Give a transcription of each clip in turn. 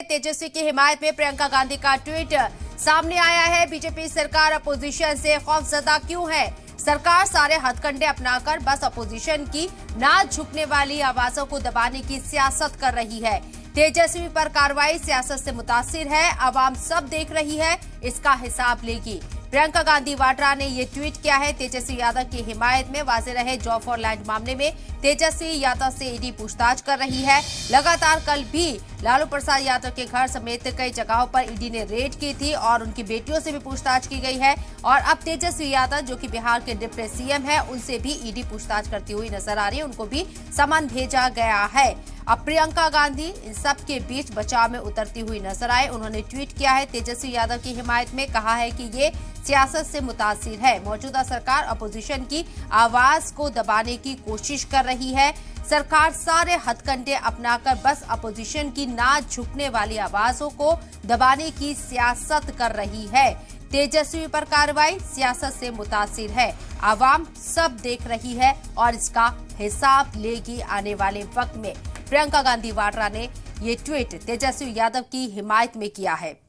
तेजस्वी की हिमायत में प्रियंका गांधी का ट्वीट सामने आया है। बीजेपी सरकार अपोजिशन से खौफजदा क्यों है? सरकार सारे हथकंडे अपनाकर बस अपोजिशन की ना झुकने वाली आवाजों को दबाने की सियासत कर रही है। तेजस्वी पर कार्रवाई सियासत से मुतासिर है, आवाम सब देख रही है, इसका हिसाब लेगी। प्रियंका गांधी वाड्रा ने ये ट्वीट किया है। तेजस्वी यादव की हिमायत में वाजे रहे जॉब फॉर लैंड मामले में तेजस्वी यादव से ईडी पूछताछ कर रही है। लगातार कल भी लालू प्रसाद यादव के घर समेत कई जगहों पर ईडी ने रेड की थी और उनकी बेटियों से भी पूछताछ की गई है। और अब तेजस्वी यादव जो कि बिहार के डिप्टी सीएम है, उनसे भी ईडी पूछताछ करती हुई नजर आ रही है, उनको भी समन भेजा गया है। अब प्रियंका गांधी इन सब के बीच बचाव में उतरती हुई नजर आए। उन्होंने ट्वीट किया है तेजस्वी यादव की हिमायत में, कहा है कि ये सियासत से मुतासिर है। मौजूदा सरकार अपोजिशन की आवाज को दबाने की कोशिश कर रही है। सरकार सारे हथकंडे अपनाकर बस अपोजिशन की ना झुकने वाली आवाजों को दबाने की सियासत कर रही है। तेजस्वी पर कार्रवाई सियासत से मुतासिर है, आवाम सब देख रही है और इसका हिसाब लेगी आने वाले वक्त में। प्रियंका गांधी वाड्रा ने ये ट्वीट तेजस्वी यादव की हिमायत में किया है।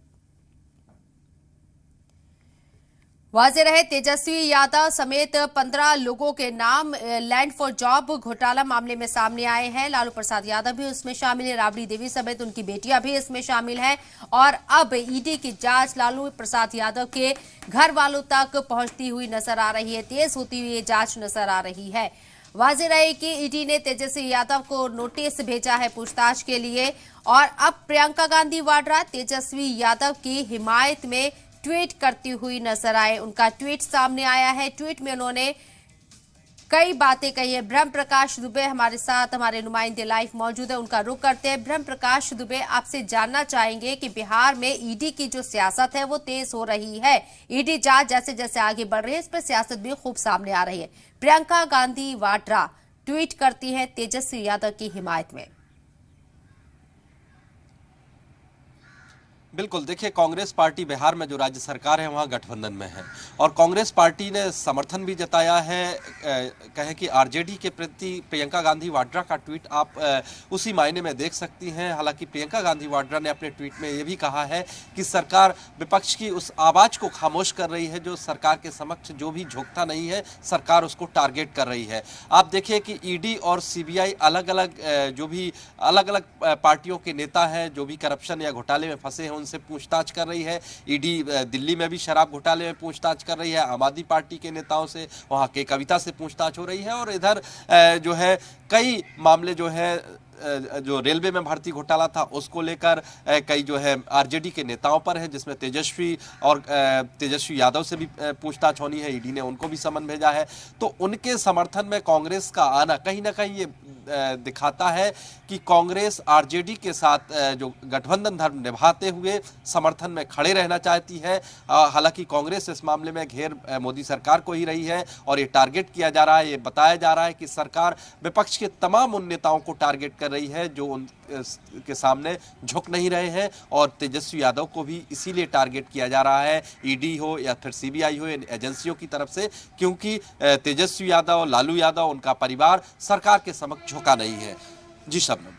वाज़ेह रहे तेजस्वी यादव समेत 15 लोगों के नाम लैंड फॉर जॉब घोटाला मामले में सामने आए हैं। लालू प्रसाद यादव भी उसमें शामिल है, राबड़ी देवी समेत उनकी बेटियां भी इसमें शामिल हैं। और अब ईडी की जांच लालू प्रसाद यादव के घर वालों तक पहुंचती हुई नजर आ रही है, तेज होती हुई ये जांच नजर आ रही है। वाज़ेह रहे कि ईडी ने तेजस्वी यादव को नोटिस भेजा है पूछताछ के लिए। और अब प्रियंका गांधी वाड्रा तेजस्वी यादव की हिमायत में ट्वीट करती हुई नजर आए। उनका ट्वीट सामने आया है। ट्वीट में उन्होंने कई बातें कही है। ब्रह्म प्रकाश दुबे हमारे साथ, हमारे नुमाइंदे लाइव मौजूद है, उनका रुख करते हैं। ब्रह्म प्रकाश दुबे, आपसे जानना चाहेंगे कि बिहार में ईडी की जो सियासत है वो तेज हो रही है। ईडी जांच जैसे जैसे आगे बढ़ रही है, इस पर सियासत भी खूब सामने आ रही है। प्रियंका गांधी वाड्रा ट्वीट करती है तेजस्वी यादव की हिमायत में। बिल्कुल, देखिए कांग्रेस पार्टी बिहार में जो राज्य सरकार है वहाँ गठबंधन में है और कांग्रेस पार्टी ने समर्थन भी जताया है। कहें कि आरजेडी के प्रति प्रियंका गांधी वाड्रा का ट्वीट आप उसी मायने में देख सकती हैं। हालांकि प्रियंका गांधी वाड्रा ने अपने ट्वीट में ये भी कहा है कि सरकार विपक्ष की उस आवाज़ को खामोश कर रही है जो सरकार के समक्ष जो भी झुकता नहीं है, सरकार उसको टारगेट कर रही है। आप देखिए कि ईडी और सीबीआई अलग अलग पार्टियों के नेता हैं जो भी करप्शन या घोटाले में फंसे हैं उनसे पूछताछ कर रही है। ईडी दिल्ली में भी शराब घोटाले में पूछताछ कर रही है, आम आदमी पार्टी के नेताओं से, वहां के कविता से पूछताछ हो रही है। और इधर जो है कई मामले जो है जो रेलवे में भर्ती घोटाला था उसको लेकर कई जो है आरजेडी के नेताओं पर है, जिसमें तेजस्वी यादव से भी पूछताछ होनी है। ईडी ने उनको भी समन भेजा है। तो उनके समर्थन में कांग्रेस का आना कहीं ना कहीं ये दिखाता है कि कांग्रेस आरजेडी के साथ जो गठबंधन धर्म निभाते हुए समर्थन में खड़े रहना चाहती है। हालांकि कांग्रेस इस मामले में घेर मोदी सरकार को ही रही है और ये टारगेट किया जा रहा है, ये बताया जा रहा है कि सरकार विपक्ष के तमाम उन नेताओं को टारगेट कर रही है जो उनके सामने झुक नहीं रहे हैं। और तेजस्वी यादव को भी इसीलिए टारगेट किया जा रहा है, ईडी हो या फिर सीबीआई हो, इन एजेंसियों की तरफ से, क्योंकि तेजस्वी यादव, लालू यादव, उनका परिवार सरकार के समक्ष झुका नहीं है। जी शबनम।